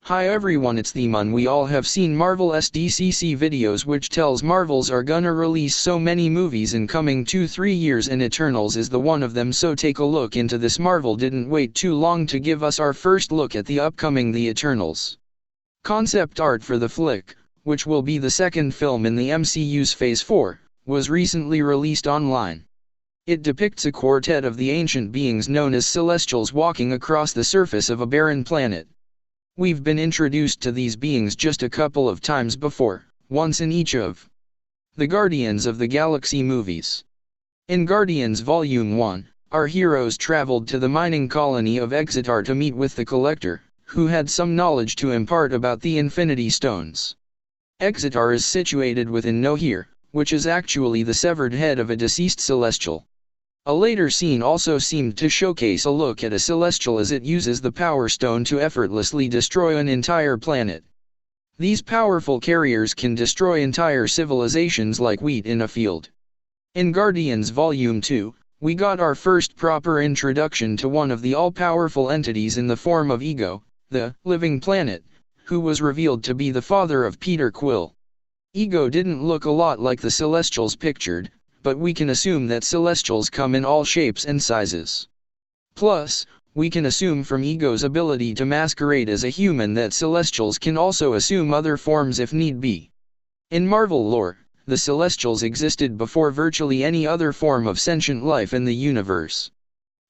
Hi everyone, it's the Mun. We all have seen Marvel's DCC videos which tells Marvels are gonna release so many movies in coming 2-3 years, and Eternals is the one of them, so take a look into this. Marvel didn't wait too long to give us our first look at the upcoming The Eternals. Concept art for the flick, which will be the second film in the MCU's Phase 4, was recently released online. It depicts a quartet of the ancient beings known as Celestials walking across the surface of a barren planet. We've been introduced to these beings just a couple of times before, once in each of the Guardians of the Galaxy movies. In Guardians Volume 1, our heroes traveled to the mining colony of Exitar to meet with the Collector, who had some knowledge to impart about the Infinity Stones. Exitar is situated within Nohir, which is actually the severed head of a deceased Celestial. A later scene also seemed to showcase a look at a Celestial as it uses the Power Stone to effortlessly destroy an entire planet. These powerful carriers can destroy entire civilizations like wheat in a field. In Guardians Volume 2, we got our first proper introduction to one of the all-powerful entities in the form of Ego, the living planet, who was revealed to be the father of Peter Quill. Ego didn't look a lot like the Celestials pictured, but we can assume that Celestials come in all shapes and sizes. Plus, we can assume from Ego's ability to masquerade as a human that Celestials can also assume other forms if need be. In Marvel lore, the Celestials existed before virtually any other form of sentient life in the universe.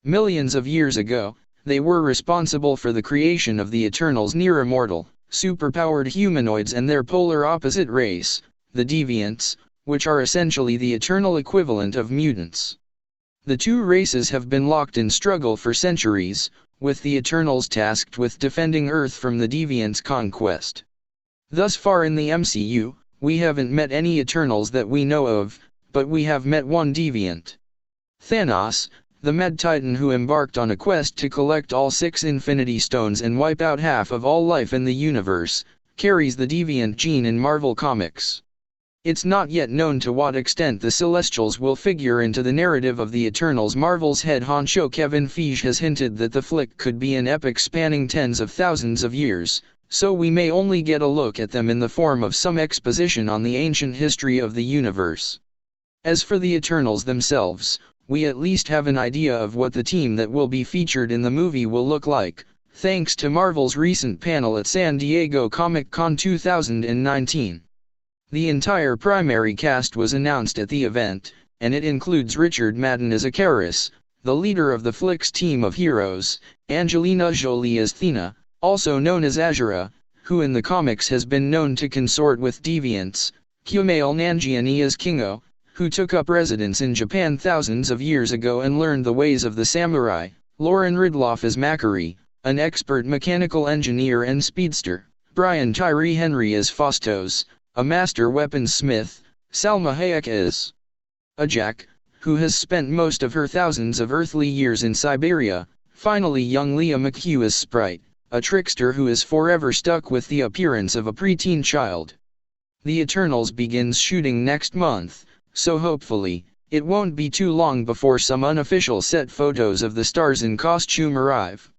Millions of years ago, they were responsible for the creation of the Eternals' near-immortal, superpowered humanoids and their polar opposite race, the Deviants, which are essentially the eternal equivalent of mutants. The two races have been locked in struggle for centuries, with the Eternals tasked with defending Earth from the Deviants' conquest. Thus far in the MCU, we haven't met any Eternals that we know of, but we have met one Deviant. Thanos, the Mad Titan who embarked on a quest to collect all 6 Infinity Stones and wipe out half of all life in the universe, carries the Deviant gene in Marvel Comics. It's not yet known to what extent the Celestials will figure into the narrative of the Eternals. Marvel's head honcho Kevin Feige has hinted that the flick could be an epic spanning tens of thousands of years, so we may only get a look at them in the form of some exposition on the ancient history of the universe. As for the Eternals themselves, we at least have an idea of what the team that will be featured in the movie will look like, thanks to Marvel's recent panel at San Diego Comic-Con 2019. The entire primary cast was announced at the event, and it includes Richard Madden as Icarus, the leader of the flick's team of heroes, Angelina Jolie as Thena, also known as Azura, who in the comics has been known to consort with deviants, Kumail Nanjiani as Kingo, who took up residence in Japan thousands of years ago and learned the ways of the samurai, Lauren Ridloff as Makari, an expert mechanical engineer and speedster, Brian Tyree Henry as Phastos, a master weaponsmith, Salma Hayek as Ajak, who has spent most of her thousands of earthly years in Siberia, finally young Leah McHugh as Sprite, a trickster who is forever stuck with the appearance of a preteen child. The Eternals begins shooting next month, so hopefully, it won't be too long before some unofficial set photos of the stars in costume arrive.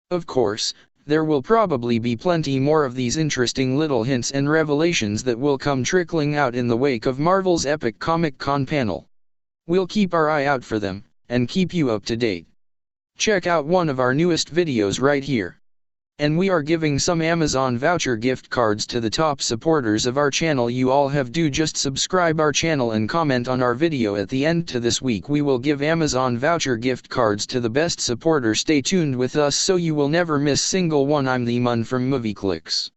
Of course, there will probably be plenty more of these interesting little hints and revelations that will come trickling out in the wake of Marvel's epic Comic-Con panel. We'll keep our eye out for them, and keep you up to date. Check out one of our newest videos right here. And we are giving some Amazon voucher gift cards to the top supporters of our channel. You all have to just subscribe our channel and comment on our video at the end. To this week we will give Amazon voucher gift cards to the best supporter. Stay tuned with us so you will never miss single one. I'm the Mun from Movie Clicks.